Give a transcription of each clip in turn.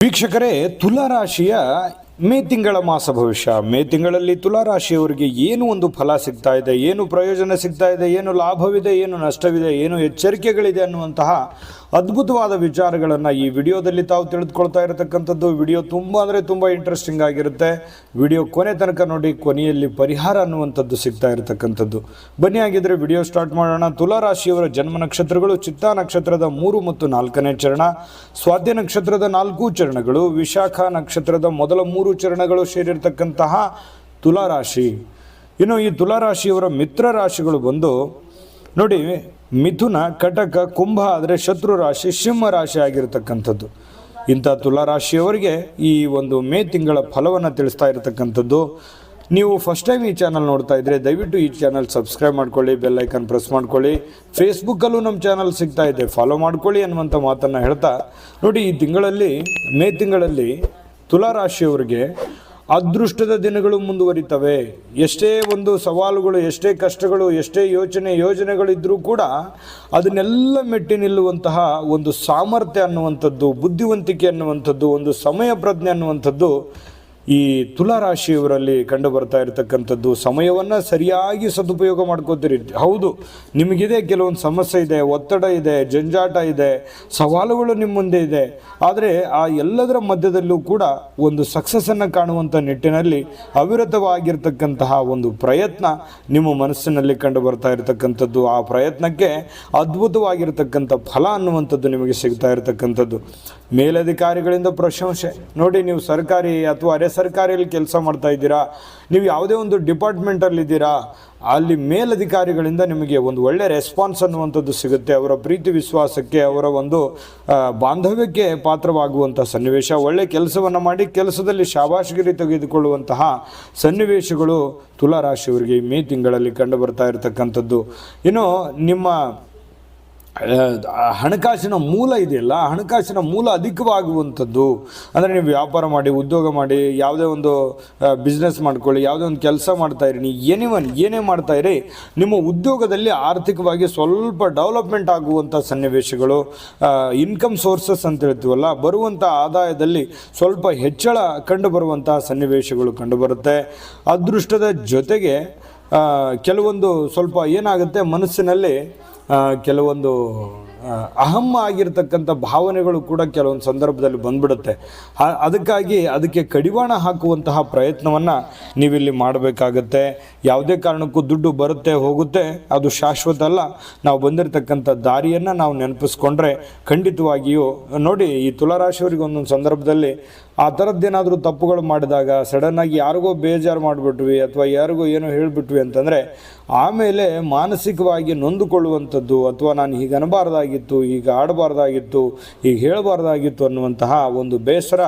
ವೀಕ್ಷಕರೇ, ತುಲಾರಾಶಿಯ ಮೇ ತಿಂಗಳ ಮಾಸ ಭವಿಷ್ಯ. ಮೇ ತಿಂಗಳಲ್ಲಿ ತುಲಾರಾಶಿಯವರಿಗೆ ಏನು ಒಂದು ಫಲ ಸಿಗ್ತಾ ಇದೆ, ಏನು ಪ್ರಯೋಜನ ಸಿಗ್ತಾ ಇದೆ, ಏನು ಲಾಭವಿದೆ, ಏನು ನಷ್ಟವಿದೆ, ಏನು ಎಚ್ಚರಿಕೆಗಳಿದೆ ಅನ್ನುವಂತಹ ಅದ್ಭುತವಾದ ವಿಚಾರಗಳನ್ನು ಈ ವಿಡಿಯೋದಲ್ಲಿ ತಾವು ತಿಳಿದುಕೊಳ್ತಾ ಇರತಕ್ಕಂಥದ್ದು. ವಿಡಿಯೋ ತುಂಬ ಅಂದರೆ ತುಂಬ ಇಂಟ್ರೆಸ್ಟಿಂಗ್ ಆಗಿರುತ್ತೆ. ವಿಡಿಯೋ ಕೊನೆ ತನಕ ನೋಡಿ, ಕೊನೆಯಲ್ಲಿ ಪರಿಹಾರ ಅನ್ನುವಂಥದ್ದು ಸಿಗ್ತಾ ಇರತಕ್ಕಂಥದ್ದು. ಬನ್ನಿ, ಆಗಿದ್ರೆ ವಿಡಿಯೋ ಸ್ಟಾರ್ಟ್ ಮಾಡೋಣ. ತುಲಾರಾಶಿಯವರ ಜನ್ಮ ನಕ್ಷತ್ರಗಳು ಚಿತ್ತಾ ನಕ್ಷತ್ರದ 3 ಮತ್ತು 4ನೇ ಚರಣ, ಸ್ವಾತಿ ನಕ್ಷತ್ರದ 4 ಚರಣಗಳು, ವಿಶಾಖ ನಕ್ಷತ್ರದ ಮೊದಲ 3 ಚರಣಗಳು ಸೇರಿರ್ತಕ್ಕಂತಹ ತುಲಾರಾಶಿ. ಇನ್ನು ಈ ತುಲಾರಾಶಿಯವರ ಮಿತ್ರ ರಾಶಿಗಳು ಬಂದು ನೋಡಿ, ಮಿಥುನ, ಕಟಕ, ಕುಂಭ ಆದರೆ ಶತ್ರು ರಾಶಿ ಸಿಂಹ ರಾಶಿ ಆಗಿರತಕ್ಕಂಥದ್ದು. ಇಂಥ ತುಲಾರಾಶಿಯವರಿಗೆ ಈ ಒಂದು ಮೇ ತಿಂಗಳ ಫಲವನ್ನು ತಿಳಿಸ್ತಾ ಇರತಕ್ಕಂಥದ್ದು. ನೀವು ಫಸ್ಟ್ ಟೈಮ್ ಈ ಚಾನಲ್ ನೋಡ್ತಾ ಇದ್ದರೆ ದಯವಿಟ್ಟು ಈ ಚಾನಲ್ ಸಬ್ಸ್ಕ್ರೈಬ್ ಮಾಡ್ಕೊಳ್ಳಿ, ಬೆಲ್ ಐಕಾನ್ ಪ್ರೆಸ್ ಮಾಡ್ಕೊಳ್ಳಿ. ಫೇಸ್ಬುಕ್ಕಲ್ಲೂ ನಮ್ಮ ಚಾನಲ್ ಸಿಗ್ತಾ ಇದೆ, ಫಾಲೋ ಮಾಡ್ಕೊಳ್ಳಿ ಅನ್ನುವಂಥ ಮಾತನ್ನು ಹೇಳ್ತಾ ನೋಡಿ, ಈ ತಿಂಗಳಲ್ಲಿ ಮೇ ತಿಂಗಳಲ್ಲಿ ತುಲಾರಾಶಿಯವರಿಗೆ ಅದೃಷ್ಟದ ದಿನಗಳು ಮುಂದುವರಿತವೆ. ಎಷ್ಟೇ ಒಂದು ಸವಾಲುಗಳು, ಎಷ್ಟೇ ಕಷ್ಟಗಳು, ಎಷ್ಟೇ ಯೋಜನೆಗಳಿದ್ದರೂ ಕೂಡ ಅದನ್ನೆಲ್ಲ ಮೆಟ್ಟಿ ನಿಲ್ಲುವಂತಹ ಒಂದು ಸಾಮರ್ಥ್ಯ ಅನ್ನುವಂಥದ್ದು, ಬುದ್ಧಿವಂತಿಕೆ ಅನ್ನುವಂಥದ್ದು, ಒಂದು ಸಮಯ ಪ್ರಜ್ಞೆ ಅನ್ನುವಂಥದ್ದು ಈ ತುಲಾರಾಶಿಯವರಲ್ಲಿ ಕಂಡು ಬರ್ತಾ ಇರತಕ್ಕಂಥದ್ದು. ಸಮಯವನ್ನು ಸರಿಯಾಗಿ ಸದುಪಯೋಗ ಮಾಡ್ಕೋತೀರಿ. ಹೌದು, ನಿಮಗಿದೆ ಕೆಲವೊಂದು ಸಮಸ್ಯೆ ಇದೆ, ಒತ್ತಡ ಇದೆ, ಜಂಜಾಟ ಇದೆ, ಸವಾಲುಗಳು ನಿಮ್ಮ ಮುಂದೆ ಇದೆ. ಆದರೆ ಆ ಎಲ್ಲದರ ಮಧ್ಯದಲ್ಲೂ ಕೂಡ ಒಂದು ಸಕ್ಸಸ್ಸನ್ನು ಕಾಣುವಂಥ ನಿಟ್ಟಿನಲ್ಲಿ ಅವಿರತವಾಗಿರ್ತಕ್ಕಂತಹ ಒಂದು ಪ್ರಯತ್ನ ನಿಮ್ಮ ಮನಸ್ಸಿನಲ್ಲಿ ಕಂಡು ಬರ್ತಾ ಇರತಕ್ಕಂಥದ್ದು. ಆ ಪ್ರಯತ್ನಕ್ಕೆ ಅದ್ಭುತವಾಗಿರ್ತಕ್ಕಂಥ ಫಲ ಅನ್ನುವಂಥದ್ದು ನಿಮಗೆ ಸಿಗ್ತಾ ಇರತಕ್ಕಂಥದ್ದು. ಮೇಲಧಿಕಾರಿಗಳಿಂದ ಪ್ರಶಂಸೆ. ನೋಡಿ, ನೀವು ಸರ್ಕಾರಿ ಅಥವಾ ಅರೆ ಸರ್ಕಾರಿಯಲ್ಲಿ ಕೆಲಸ ಮಾಡ್ತಾ ಇದ್ದೀರಾ, ನೀವು ಯಾವುದೇ ಒಂದು ಡಿಪಾರ್ಟ್ಮೆಂಟಲ್ಲಿದ್ದೀರಾ, ಅಲ್ಲಿ ಮೇಲಧಿಕಾರಿಗಳಿಂದ ನಿಮಗೆ ಒಂದು ಒಳ್ಳೆಯ ರೆಸ್ಪಾನ್ಸ್ ಅನ್ನುವಂಥದ್ದು ಸಿಗುತ್ತೆ. ಅವರ ಪ್ರೀತಿ ವಿಶ್ವಾಸಕ್ಕೆ, ಅವರ ಒಂದು ಬಾಂಧವ್ಯಕ್ಕೆ ಪಾತ್ರವಾಗುವಂಥ ಸನ್ನಿವೇಶ. ಒಳ್ಳೆಯ ಕೆಲಸವನ್ನು ಮಾಡಿ ಕೆಲಸದಲ್ಲಿ ಶಾಬಾಷ್ಗಿರಿ ತೆಗೆದುಕೊಳ್ಳುವಂತಹ ಸನ್ನಿವೇಶಗಳು ತುಲಾರಾಶಿಯವರಿಗೆ ಮೇ ತಿಂಗಳಲ್ಲಿ ಕಂಡು ಬರ್ತಾ ಇರತಕ್ಕಂಥದ್ದು. ಇನ್ನು ನಿಮ್ಮ ಹಣಕಾಸಿನ ಮೂಲ ಇದೆಯಲ್ಲ, ಹಣಕಾಸಿನ ಮೂಲ ಅಧಿಕವಾಗುವಂಥದ್ದು. ಅಂದರೆ ನೀವು ವ್ಯಾಪಾರ ಮಾಡಿ, ಉದ್ಯೋಗ ಮಾಡಿ, ಯಾವುದೇ ಒಂದು ಬಿಸ್ನೆಸ್ ಮಾಡ್ಕೊಳ್ಳಿ, ಯಾವುದೇ ಒಂದು ಕೆಲಸ ಮಾಡ್ತಾಯಿರಿ, ನೀವು ಏನೇ ಮಾಡ್ತಾಯಿರಿ, ನಿಮ್ಮ ಉದ್ಯೋಗದಲ್ಲಿ ಆರ್ಥಿಕವಾಗಿ ಸ್ವಲ್ಪ ಡೆವಲಪ್ಮೆಂಟ್ ಆಗುವಂಥ ಸನ್ನಿವೇಶಗಳು, ಇನ್ಕಮ್ ಸೋರ್ಸಸ್ ಅಂತ ಹೇಳ್ತೀವಲ್ಲ, ಬರುವಂಥ ಆದಾಯದಲ್ಲಿ ಸ್ವಲ್ಪ ಹೆಚ್ಚಳ ಕಂಡು ಬರುವಂತಹ ಸನ್ನಿವೇಶಗಳು ಕಂಡುಬರುತ್ತೆ. ಅದೃಷ್ಟದ ಜೊತೆಗೆ ಕೆಲವೊಂದು ಸ್ವಲ್ಪ ಏನಾಗುತ್ತೆ, ಮನಸ್ಸಿನಲ್ಲಿ ಕೆಲವೊಂದು ಅಹಂ ಆಗಿರ್ತಕ್ಕಂಥ ಭಾವನೆಗಳು ಕೂಡ ಕೆಲವೊಂದು ಸಂದರ್ಭದಲ್ಲಿ ಬಂದ್ಬಿಡುತ್ತೆ. ಅದಕ್ಕೆ ಕಡಿವಾಣ ಹಾಕುವಂತಹ ಪ್ರಯತ್ನವನ್ನು ನೀವಿಲ್ಲಿ ಮಾಡಬೇಕಾಗತ್ತೆ. ಯಾವುದೇ ಕಾರಣಕ್ಕೂ ದುಡ್ಡು ಬರುತ್ತೆ ಹೋಗುತ್ತೆ, ಅದು ಶಾಶ್ವತ ಅಲ್ಲ. ನಾವು ಬಂದಿರತಕ್ಕಂಥ ದಾರಿಯನ್ನು ನಾವು ನೆನಪಿಸ್ಕೊಂಡ್ರೆ ಖಂಡಿತವಾಗಿಯೂ ನೋಡಿ, ಈ ತುಲಾರಾಶಿಯವರಿಗೆ ಒಂದೊಂದು ಸಂದರ್ಭದಲ್ಲಿ ಆ ಥರದ್ದೇನಾದರೂ ತಪ್ಪುಗಳು ಮಾಡಿದಾಗ ಸಡನ್ನಾಗಿ ಯಾರಿಗೋ ಬೇಜಾರು ಮಾಡಿಬಿಟ್ವಿ ಅಥವಾ ಯಾರಿಗೋ ಏನೋ ಹೇಳಿಬಿಟ್ವಿ ಅಂತಂದರೆ ಆಮೇಲೆ ಮಾನಸಿಕವಾಗಿ ನೊಂದುಕೊಳ್ಳುವಂಥದ್ದು, ಅಥವಾ ನಾನು ಹೀಗೆ ಅನ್ನಬಾರ್ದಾಗಿತ್ತು, ಹೀಗೆ ಆಡಬಾರ್ದಾಗಿತ್ತು, ಹೀಗೆ ಹೇಳಬಾರ್ದಾಗಿತ್ತು ಅನ್ನುವಂತಹ ಒಂದು ಬೇಸರ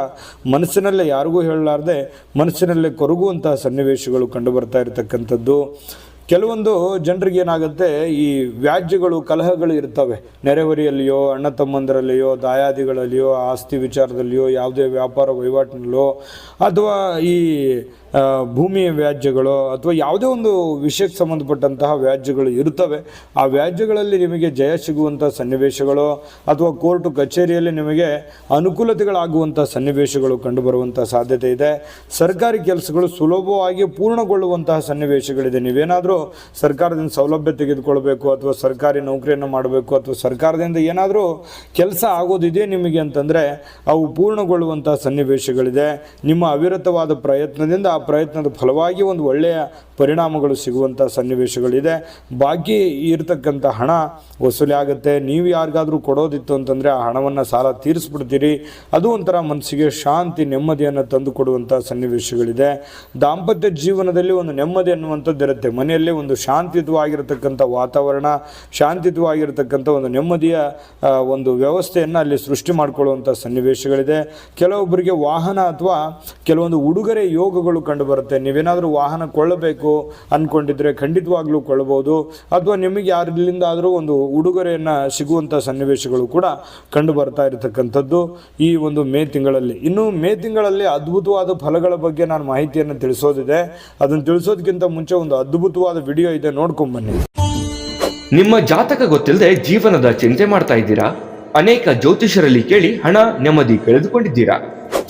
ಮನಸ್ಸಿನಲ್ಲೇ ಯಾರಿಗೂ ಹೇಳಲಾರ್ದೆ ಮನಸ್ಸಿನಲ್ಲೇ ಕೊರಗುವಂತಹ ಸನ್ನಿವೇಶಗಳು ಕಂಡುಬರ್ತಾ ಇರತಕ್ಕಂಥದ್ದು. ಕೆಲವೊಂದು ಜನರಿಗೆ ಏನಾಗುತ್ತೆ, ಈ ವ್ಯಾಜ್ಯಗಳು, ಕಲಹಗಳು ಇರ್ತವೆ. ನೆರೆಹೊರೆಯಲ್ಲಿಯೋ, ಅಣ್ಣ ತಮ್ಮಂದರಲ್ಲಿಯೋ, ದಾಯಾದಿಗಳಲ್ಲಿಯೋ, ಆಸ್ತಿ ವಿಚಾರದಲ್ಲಿಯೋ, ಯಾವುದೇ ವ್ಯಾಪಾರ ವಹಿವಾಟಿನಲ್ಲೋ, ಅಥವಾ ಈ ಭೂಮಿಯ ವ್ಯಾಜ್ಯಗಳು, ಅಥವಾ ಯಾವುದೇ ಒಂದು ವಿಷಯಕ್ಕೆ ಸಂಬಂಧಪಟ್ಟಂತಹ ವ್ಯಾಜ್ಯಗಳು ಇರ್ತವೆ. ಆ ವ್ಯಾಜ್ಯಗಳಲ್ಲಿ ನಿಮಗೆ ಜಯ ಸಿಗುವಂಥ ಸನ್ನಿವೇಶಗಳು, ಅಥವಾ ಕೋರ್ಟು ಕಚೇರಿಯಲ್ಲಿ ನಿಮಗೆ ಅನುಕೂಲತೆಗಳಾಗುವಂಥ ಸನ್ನಿವೇಶಗಳು ಕಂಡುಬರುವಂಥ ಸಾಧ್ಯತೆ ಇದೆ. ಸರ್ಕಾರಿ ಕೆಲಸಗಳು ಸುಲಭವಾಗಿ ಪೂರ್ಣಗೊಳ್ಳುವಂತಹ ಸನ್ನಿವೇಶಗಳಿದೆ. ನೀವೇನಾದರೂ ಸರ್ಕಾರದಿಂದ ಸೌಲಭ್ಯ ತೆಗೆದುಕೊಳ್ಬೇಕು, ಅಥವಾ ಸರ್ಕಾರಿ ನೌಕರಿಯನ್ನು ಮಾಡಬೇಕು, ಅಥವಾ ಸರ್ಕಾರದಿಂದ ಏನಾದರೂ ಕೆಲಸ ಆಗೋದಿದೆ ನಿಮಗೆ ಅಂತಂದರೆ ಅವು ಪೂರ್ಣಗೊಳ್ಳುವಂಥ ಸನ್ನಿವೇಶಗಳಿದೆ. ನಿಮ್ಮ ಅವಿರತವಾದ ಪ್ರಯತ್ನದಿಂದ ಆ ಪ್ರಯತ್ನದ ಫಲವಾಗಿ ಒಂದು ಒಳ್ಳೆಯ ಪರಿಣಾಮಗಳು ಸಿಗುವಂಥ ಸನ್ನಿವೇಶಗಳಿದೆ. ಬಾಕಿ ಇರತಕ್ಕಂಥ ಹಣ ವಸೂಲಿ ಆಗುತ್ತೆ. ನೀವು ಯಾರಿಗಾದರೂ ಕೊಡೋದಿತ್ತು ಅಂತಂದರೆ ಆ ಹಣವನ್ನು ಸಾಲ ತೀರಿಸ್ಬಿಡ್ತೀರಿ. ಅದು ಒಂಥರ ಮನಸ್ಸಿಗೆ ಶಾಂತಿ, ನೆಮ್ಮದಿಯನ್ನು ತಂದು ಕೊಡುವಂಥ ಸನ್ನಿವೇಶಗಳಿದೆ. ದಾಂಪತ್ಯ ಜೀವನದಲ್ಲಿ ಒಂದು ನೆಮ್ಮದಿ ಅನ್ನುವಂಥದ್ದು ಇರುತ್ತೆ. ಮನೆಯಲ್ಲಿ ಒಂದು ಶಾಂತಿಯುತವಾಗಿರತಕ್ಕಂಥ ವಾತಾವರಣ, ಶಾಂತಿಯುತವಾಗಿರತಕ್ಕಂಥ ಒಂದು ನೆಮ್ಮದಿಯ ಒಂದು ವ್ಯವಸ್ಥೆಯನ್ನು ಅಲ್ಲಿ ಸೃಷ್ಟಿ ಮಾಡಿಕೊಳ್ಳುವಂಥ ಸನ್ನಿವೇಶಗಳಿದೆ. ಕೆಲವೊಬ್ಬರಿಗೆ ವಾಹನ ಅಥವಾ ಕೆಲವೊಂದು ಉಡುಗೊರೆ ಯೋಗಗಳು ಕಂಡುಬರುತ್ತೆ. ನೀವೇನಾದರೂ ವಾಹನ ಕೊಳ್ಳಬೇಕು ಅಂದ್ಕೊಂಡಿದ್ರೆ ಖಂಡಿತವಾಗ್ಲೂ ಕೊಳ್ಳಬಹುದು, ಅಥವಾ ನಿಮಗೆ ಯಾರಿಂದಾದರೂ ಒಂದು ಉಡುಗೊರೆಯನ್ನು ಸಿಗುವಂಥ ಸನ್ನಿವೇಶಗಳು ಕೂಡ ಕಂಡು ಬರ್ತಾ ಇರತಕ್ಕಂಥದ್ದು ಈ ಒಂದು ಮೇ ತಿಂಗಳಲ್ಲಿ. ಇನ್ನು ಮೇ ತಿಂಗಳಲ್ಲಿ ಅದ್ಭುತವಾದ ಫಲಗಳ ಬಗ್ಗೆ ನಾನು ಮಾಹಿತಿಯನ್ನು ತಿಳಿಸೋದಿದೆ. ಅದನ್ನು ತಿಳಿಸೋದಕ್ಕಿಂತ ಮುಂಚೆ ಒಂದು ಅದ್ಭುತವಾದ ವಿಡಿಯೋ ಇದೆ, ನೋಡ್ಕೊಂಬನ್ನಿ. ನಿಮ್ಮ ಜಾತಕ ಗೊತ್ತಿಲ್ಲದೆ ಜೀವನದ ಚಿಂತೆ ಮಾಡ್ತಾ ಇದ್ದೀರಾ? ಅನೇಕ ಜ್ಯೋತಿಷರಲ್ಲಿ ಕೇಳಿ ಹಣ ನೆಮ್ಮದಿ ಕಳೆದುಕೊಂಡಿದ್ದೀರಾ?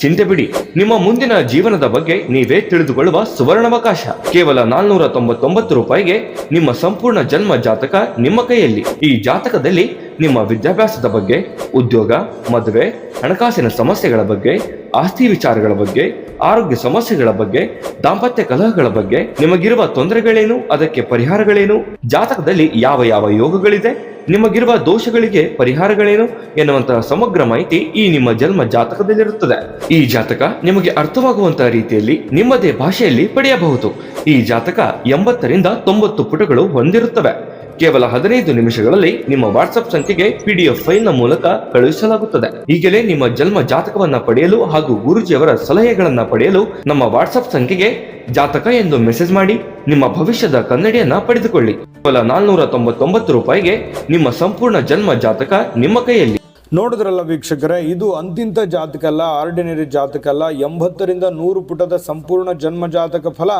ಚಿಂತೆ ಬಿಡಿ, ನಿಮ್ಮ ಮುಂದಿನ ಜೀವನದ ಬಗ್ಗೆ ನೀವೇ ತಿಳಿದುಕೊಳ್ಳುವ ಸುವರ್ಣಾವಕಾಶ. ಕೇವಲ 499 ರೂಪಾಯಿಗೆ ನಿಮ್ಮ ಸಂಪೂರ್ಣ ಜನ್ಮ ಜಾತಕ ನಿಮ್ಮ ಕೈಯಲ್ಲಿ. ಈ ಜಾತಕದಲ್ಲಿ ನಿಮ್ಮ ವಿದ್ಯಾಭ್ಯಾಸದ ಬಗ್ಗೆ, ಉದ್ಯೋಗ, ಮದುವೆ, ಹಣಕಾಸಿನ ಸಮಸ್ಯೆಗಳ ಬಗ್ಗೆ, ಆಸ್ತಿ ವಿಚಾರಗಳ ಬಗ್ಗೆ, ಆರೋಗ್ಯ ಸಮಸ್ಯೆಗಳ ಬಗ್ಗೆ, ದಾಂಪತ್ಯ ಕಲಹಗಳ ಬಗ್ಗೆ, ನಿಮಗಿರುವ ತೊಂದರೆಗಳೇನು, ಅದಕ್ಕೆ ಪರಿಹಾರಗಳೇನು, ಜಾತಕದಲ್ಲಿ ಯಾವ ಯಾವ ಯೋಗಗಳಿದೆ, ನಿಮಗಿರುವ ದೋಷಗಳಿಗೆ ಪರಿಹಾರಗಳೇನು ಎನ್ನುವಂತಹ ಸಮಗ್ರ ಮಾಹಿತಿ ಈ ನಿಮ್ಮ ಜನ್ಮ ಜಾತಕದಲ್ಲಿರುತ್ತದೆ. ಈ ಜಾತಕ ನಿಮಗೆ ಅರ್ಥವಾಗುವಂತಹ ರೀತಿಯಲ್ಲಿ ನಿಮ್ಮದೇ ಭಾಷೆಯಲ್ಲಿ ಪಡೆಯಬಹುದು. ಈ ಜಾತಕ 80ರಿಂದ 90 ಪುಟಗಳು ಹೊಂದಿರುತ್ತವೆ. ಕೇವಲ 15 ನಿಮಿಷಗಳಲ್ಲಿ ನಿಮ್ಮ ವಾಟ್ಸ್ಆಪ್ ಸಂಖ್ಯೆಗೆ PDF ಫೈಲ್ ನ ಮೂಲಕ ಕಳುಹಿಸಲಾಗುತ್ತದೆ. ಈಗಲೇ ನಿಮ್ಮ ಜನ್ಮ ಜಾತಕವನ್ನ ಪಡೆಯಲು ಹಾಗೂ ಗುರುಜಿಯವರ ಸಲಹೆಗಳನ್ನ ಪಡೆಯಲು ನಮ್ಮ ವಾಟ್ಸ್ಆಪ್ ಸಂಖ್ಯೆಗೆ ಜಾತಕ ಎಂದು ಮೆಸೇಜ್ ಮಾಡಿ ನಿಮ್ಮ ಭವಿಷ್ಯದ ಕನ್ನಡಿಯನ್ನ ಪಡೆದುಕೊಳ್ಳಿ. ಕೇವಲ 499 ರೂಪಾಯಿಗೆ ನಿಮ್ಮ ಸಂಪೂರ್ಣ ಜನ್ಮ ಜಾತಕ ನಿಮ್ಮ ಕೈಯಲ್ಲಿ. ನೋಡಿದ್ರಲ್ಲ ವೀಕ್ಷಕರೇ, ಇದು ಅಂತಿಂತ ಜಾತಕ ಅಲ್ಲ, ಆರ್ಡಿನರಿ ಜಾತಕ ಅಲ್ಲ. 80ರಿಂದ 100 ಪುಟದ ಸಂಪೂರ್ಣ ಜನ್ಮ ಜಾತಕ ಫಲ,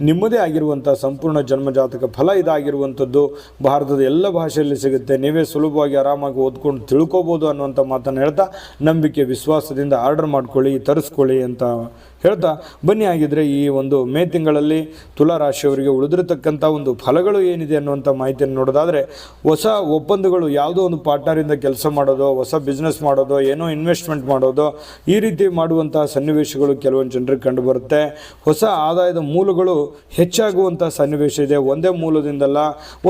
ನಿಮ್ಮದೇ ಆಗಿರುವಂಥ ಸಂಪೂರ್ಣ ಜನ್ಮ ಜಾತಕ ಫಲ ಇದಾಗಿರುವಂಥದ್ದು. ಭಾರತದ ಎಲ್ಲ ಭಾಷೆಯಲ್ಲಿ ಸಿಗುತ್ತೆ. ನೀವೇ ಸುಲಭವಾಗಿ ಆರಾಮಾಗಿ ಓದ್ಕೊಂಡು ತಿಳ್ಕೊಬೋದು ಅನ್ನುವಂಥ ಮಾತನ್ನು ಹೇಳ್ತಾ, ನಂಬಿಕೆ ವಿಶ್ವಾಸದಿಂದ ಆರ್ಡರ್ ಮಾಡ್ಕೊಳ್ಳಿ, ತರಿಸ್ಕೊಳ್ಳಿ ಅಂತ ಹೇಳ್ತಾ ಬನ್ನಿ. ಆಗಿದ್ರೆ ಈ ಒಂದು ಮೇ ತಿಂಗಳಲ್ಲಿ ತುಲಾ ರಾಶಿಯವರಿಗೆ ಉಳಿದಿರತಕ್ಕಂಥ ಒಂದು ಫಲಗಳು ಏನಿದೆ ಅನ್ನುವಂಥ ಮಾಹಿತಿಯನ್ನು ನೋಡೋದಾದರೆ, ಹೊಸ ಒಪ್ಪಂದಗಳು, ಯಾವುದೋ ಒಂದು ಪಾರ್ಟ್ನರಿಂದ ಕೆಲಸ ಮಾಡೋದು, ಹೊಸ ಬಿಸ್ನೆಸ್ ಮಾಡೋದು, ಏನೋ ಇನ್ವೆಸ್ಟ್ಮೆಂಟ್ ಮಾಡೋದು, ಈ ರೀತಿ ಮಾಡುವಂತಹ ಸನ್ನಿವೇಶಗಳು ಕೆಲವೊಂದು ಜನರಿಗೆ ಕಂಡುಬರುತ್ತೆ. ಹೊಸ ಆದಾಯದ ಮೂಲಗಳು ಹೆಚ್ಚಾಗುವಂಥ ಸನ್ನಿವೇಶ ಇದೆ. ಒಂದೇ ಮೂಲದಿಂದಲ್ಲ,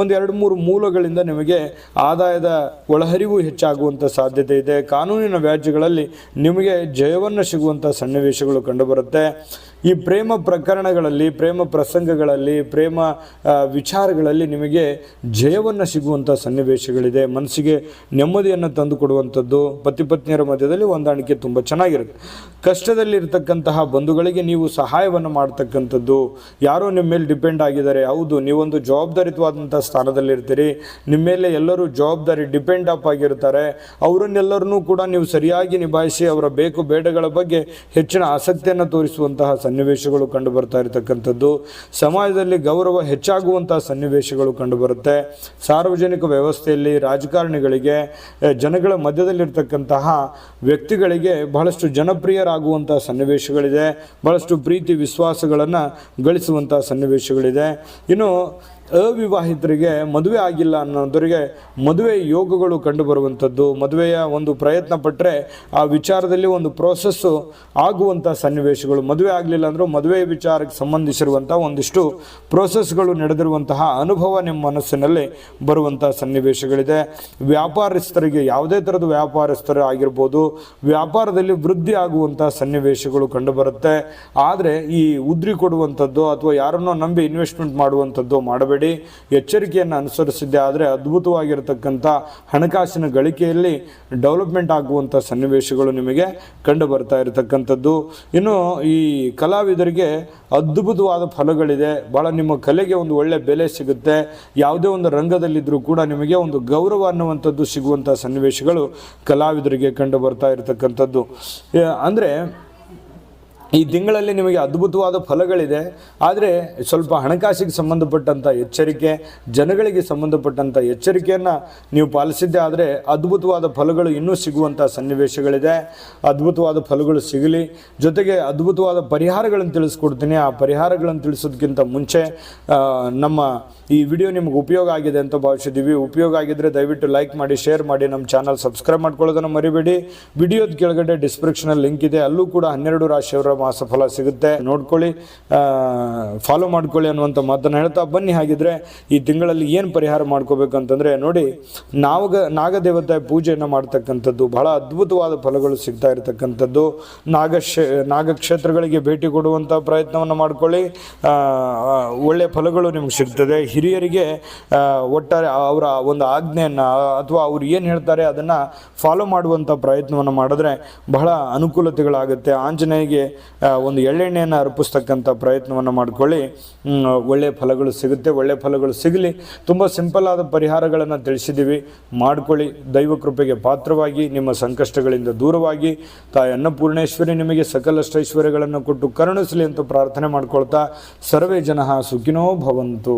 ಒಂದು 2-3 ಮೂಲಗಳಿಂದ ನಿಮಗೆ ಆದಾಯದ ಒಳಹರಿವು ಹೆಚ್ಚಾಗುವಂಥ ಸಾಧ್ಯತೆ ಇದೆ. ಕಾನೂನಿನ ವ್ಯಾಜ್ಯಗಳಲ್ಲಿ ನಿಮಗೆ ಜಯವನ್ನು ಸಿಗುವಂಥ ಸನ್ನಿವೇಶಗಳು ಕಂಡುಬರುತ್ತೆ. ಈ ಪ್ರೇಮ ಪ್ರಕರಣಗಳಲ್ಲಿ, ಪ್ರೇಮ ಪ್ರಸಂಗಗಳಲ್ಲಿ, ಪ್ರೇಮ ವಿಚಾರಗಳಲ್ಲಿ ನಿಮಗೆ ಜಯವನ್ನು ಸಿಗುವಂಥ ಸನ್ನಿವೇಶಗಳಿದೆ. ಮನಸ್ಸಿಗೆ ನೆಮ್ಮದಿಯನ್ನು ತಂದು ಕೊಡುವಂಥದ್ದು. ಪತಿ ಪತ್ನಿಯರ ಮಧ್ಯದಲ್ಲಿ ಹೊಂದಾಣಿಕೆ ತುಂಬ ಚೆನ್ನಾಗಿರುತ್ತೆ. ಕಷ್ಟದಲ್ಲಿರ್ತಕ್ಕಂತಹ ಬಂಧುಗಳಿಗೆ ನೀವು ಸಹಾಯವನ್ನು ಮಾಡ್ತಕ್ಕಂಥದ್ದು. ಯಾರೋ ನಿಮ್ಮ ಮೇಲೆ ಡಿಪೆಂಡ್ ಆಗಿದ್ದಾರೆ, ಹೌದು, ನೀವೊಂದು ಜವಾಬ್ದಾರಿತವಾದಂಥ ಸ್ಥಾನದಲ್ಲಿರ್ತೀರಿ. ನಿಮ್ಮ ಮೇಲೆ ಎಲ್ಲರೂ ಜವಾಬ್ದಾರಿ ಡಿಪೆಂಡ್ ಅಪ್ ಆಗಿರ್ತಾರೆ. ಅವರನ್ನೆಲ್ಲರನ್ನೂ ಕೂಡ ನೀವು ಸರಿಯಾಗಿ ನಿಭಾಯಿಸಿ ಅವರ ಬೇಕು ಬೇಡಗಳ ಬಗ್ಗೆ ಹೆಚ್ಚಿನ ಆಸಕ್ತಿಯನ್ನು ತೋರಿಸುವಂತಹ ಸನ್ನಿವೇಶಗಳು ಕಂಡು ಬರ್ತಾ ಇರತಕ್ಕಂಥದ್ದು. ಸಮಾಜದಲ್ಲಿ ಗೌರವ ಹೆಚ್ಚಾಗುವಂತಹ ಸನ್ನಿವೇಶಗಳು ಕಂಡುಬರುತ್ತೆ. ಸಾರ್ವಜನಿಕ ವ್ಯವಸ್ಥೆಯಲ್ಲಿ ರಾಜಕಾರಣಿಗಳಿಗೆ, ಜನಗಳ ಮಧ್ಯದಲ್ಲಿರ್ತಕ್ಕಂತಹ ವ್ಯಕ್ತಿಗಳಿಗೆ ಬಹಳಷ್ಟು ಜನಪ್ರಿಯರಾಗುವಂಥ ಸನ್ನಿವೇಶಗಳಿದೆ. ಬಹಳಷ್ಟು ಪ್ರೀತಿ ವಿಶ್ವಾಸಗಳನ್ನು ಗಳಿಸುವಂಥ ಸನ್ನಿವೇಶಗಳಿದೆ. ಇನ್ನು ಅವಿವಾಹಿತರಿಗೆ, ಮದುವೆ ಆಗಿಲ್ಲ ಅನ್ನೋದರಿಗೆ ಮದುವೆ ಯೋಗಗಳು ಕಂಡುಬರುವಂಥದ್ದು. ಮದುವೆಯ ಒಂದು ಪ್ರಯತ್ನ ಪಟ್ಟರೆ ಆ ವಿಚಾರದಲ್ಲಿ ಒಂದು ಪ್ರೋಸೆಸ್ಸು ಆಗುವಂಥ ಸನ್ನಿವೇಶಗಳು. ಮದುವೆ ಆಗಲಿಲ್ಲ ಅಂದರೂ ಮದುವೆ ವಿಚಾರಕ್ಕೆ ಸಂಬಂಧಿಸಿರುವಂಥ ಒಂದಿಷ್ಟು ಪ್ರೋಸೆಸ್ಗಳು ನಡೆದಿರುವಂತಹ ಅನುಭವ ನಿಮ್ಮ ಮನಸ್ಸಿನಲ್ಲಿ ಬರುವಂಥ ಸನ್ನಿವೇಶಗಳಿದೆ. ವ್ಯಾಪಾರಸ್ಥರಿಗೆ, ಯಾವುದೇ ಥರದ ವ್ಯಾಪಾರಸ್ಥರು ಆಗಿರ್ಬೋದು, ವ್ಯಾಪಾರದಲ್ಲಿ ವೃದ್ಧಿ ಆಗುವಂಥ ಸನ್ನಿವೇಶಗಳು ಕಂಡುಬರುತ್ತೆ. ಆದರೆ ಈ ಉದ್ರಿ ಕೊಡುವಂಥದ್ದು ಅಥವಾ ಯಾರನ್ನೋ ನಂಬಿ ಇನ್ವೆಸ್ಟ್ಮೆಂಟ್ ಮಾಡುವಂಥದ್ದು ಮಾಡಬೇಡಿ. ಎಚ್ಚರಿಕೆಯನ್ನು ಅನುಸರಿಸಿದ್ದೆ ಆದರೆ ಅದ್ಭುತವಾಗಿರತಕ್ಕಂಥ ಹಣಕಾಸಿನ ಗಳಿಕೆಯಲ್ಲಿ ಡೆವಲಪ್ಮೆಂಟ್ ಆಗುವಂಥ ಸನ್ನಿವೇಶಗಳು ನಿಮಗೆ ಕಂಡು ಬರ್ತಾ ಇರತಕ್ಕಂಥದ್ದು. ಇನ್ನು ಈ ಕಲಾವಿದರಿಗೆ ಅದ್ಭುತವಾದ ಫಲಗಳಿದೆ. ಭಾಳ ನಿಮ್ಮ ಕಲೆಗೆ ಒಂದು ಒಳ್ಳೆ ಬೆಲೆ ಸಿಗುತ್ತೆ. ಯಾವುದೇ ಒಂದು ರಂಗದಲ್ಲಿದ್ದರೂ ಕೂಡ ನಿಮಗೆ ಒಂದು ಗೌರವ ಅನ್ನುವಂಥದ್ದು ಸಿಗುವಂಥ ಸನ್ನಿವೇಶಗಳು ಕಲಾವಿದರಿಗೆ ಕಂಡು ಬರ್ತಾ ಇರತಕ್ಕಂಥದ್ದು. ಅಂದರೆ ಈ ತಿಂಗಳಲ್ಲಿ ನಿಮಗೆ ಅದ್ಭುತವಾದ ಫಲಗಳಿದೆ. ಆದರೆ ಸ್ವಲ್ಪ ಹಣಕಾಸಿಗೆ ಸಂಬಂಧಪಟ್ಟಂಥ ಎಚ್ಚರಿಕೆ, ಜನಗಳಿಗೆ ಸಂಬಂಧಪಟ್ಟಂಥ ಎಚ್ಚರಿಕೆಯನ್ನು ನೀವು ಪಾಲಿಸಿದ್ದೆ ಆದರೆ ಅದ್ಭುತವಾದ ಫಲಗಳು ಇನ್ನೂ ಸಿಗುವಂಥ ಸನ್ನಿವೇಶಗಳಿದೆ. ಅದ್ಭುತವಾದ ಫಲಗಳು ಸಿಗಲಿ. ಜೊತೆಗೆ ಅದ್ಭುತವಾದ ಪರಿಹಾರಗಳನ್ನು ತಿಳಿಸ್ಕೊಡ್ತೀನಿ. ಆ ಪರಿಹಾರಗಳನ್ನು ತಿಳಿಸೋದಕ್ಕಿಂತ ಮುಂಚೆ ನಮ್ಮ ಈ ವಿಡಿಯೋ ನಿಮಗೆ ಉಪಯೋಗ ಆಗಿದೆ ಅಂತ ಭಾವಿಸಿದ್ದೀವಿ. ಉಪಯೋಗ ಆಗಿದ್ದರೆ ದಯವಿಟ್ಟು ಲೈಕ್ ಮಾಡಿ, ಶೇರ್ ಮಾಡಿ, ನಮ್ಮ ಚಾನಲ್ ಸಬ್ಸ್ಕ್ರೈಬ್ ಮಾಡ್ಕೊಳ್ಳೋದನ್ನು ಮರಿಬೇಡಿ. ವಿಡಿಯೋದ ಕೆಳಗಡೆ ಡಿಸ್ಕ್ರಿಪ್ಷನಲ್ಲಿ ಲಿಂಕ್ ಇದೆ, ಅಲ್ಲೂ ಕೂಡ 12 ರಾಶಿಯವರ ಮಾಸ ಫಲ ಸಿಗುತ್ತೆ. ನೋಡ್ಕೊಳ್ಳಿ, ಫಾಲೋ ಮಾಡ್ಕೊಳ್ಳಿ ಅನ್ನುವಂಥ ಮಾತನ್ನು ಹೇಳ್ತಾ ಬನ್ನಿ. ಹಾಗಿದ್ರೆ ಈ ತಿಂಗಳಲ್ಲಿ ಏನು ಪರಿಹಾರ ಮಾಡ್ಕೋಬೇಕು ಅಂತಂದರೆ, ನೋಡಿ, ನಾಗದೇವತೆ ಪೂಜೆಯನ್ನು ಮಾಡ್ತಕ್ಕಂಥದ್ದು, ಬಹಳ ಅದ್ಭುತವಾದ ಫಲಗಳು ಸಿಗ್ತಾ ಇರತಕ್ಕಂಥದ್ದು. ನಾಗಕ್ಷೇತ್ರಗಳಿಗೆ ಭೇಟಿ ಕೊಡುವಂಥ ಪ್ರಯತ್ನವನ್ನು ಮಾಡ್ಕೊಳ್ಳಿ, ಒಳ್ಳೆಯ ಫಲಗಳು ನಿಮ್ಗೆ ಸಿಗ್ತದೆ. ಹಿರಿಯರಿಗೆ ಒಟ್ಟಾರೆ ಅವರ ಒಂದು ಆಜ್ಞೆಯನ್ನು ಅಥವಾ ಅವ್ರು ಏನು ಹೇಳ್ತಾರೆ ಅದನ್ನು ಫಾಲೋ ಮಾಡುವಂಥ ಪ್ರಯತ್ನವನ್ನು ಮಾಡಿದ್ರೆ ಬಹಳ ಅನುಕೂಲತೆಗಳಾಗುತ್ತೆ. ಆಂಜನೇಯಗೆ ಒಂದು ಎಳ್ಳೆಣ್ಣೆಯನ್ನು ಅರ್ಪಿಸ್ತಕ್ಕಂಥ ಪ್ರಯತ್ನವನ್ನು ಮಾಡ್ಕೊಳ್ಳಿ, ಒಳ್ಳೆಯ ಫಲಗಳು ಸಿಗುತ್ತೆ. ಒಳ್ಳೆಯ ಫಲಗಳು ಸಿಗಲಿ. ತುಂಬ ಸಿಂಪಲ್ ಆದ ಪರಿಹಾರಗಳನ್ನು ತಿಳಿಸಿದ್ದೀವಿ, ಮಾಡ್ಕೊಳ್ಳಿ. ದೈವ ಕೃಪೆಗೆ ಪಾತ್ರವಾಗಿ ನಿಮ್ಮ ಸಂಕಷ್ಟಗಳಿಂದ ದೂರವಾಗಿ ತಾಯಿ ಅನ್ನಪೂರ್ಣೇಶ್ವರಿ ನಿಮಗೆ ಸಕಲಷ್ಟು ಐಶ್ವರ್ಯಗಳನ್ನು ಕೊಟ್ಟು ಕರುಣಿಸಲಿ ಅಂತ ಪ್ರಾರ್ಥನೆ ಮಾಡ್ಕೊಳ್ತಾ, ಸರ್ವೇ ಜನಃ ಸುಖಿನೋ ಭವಂತು.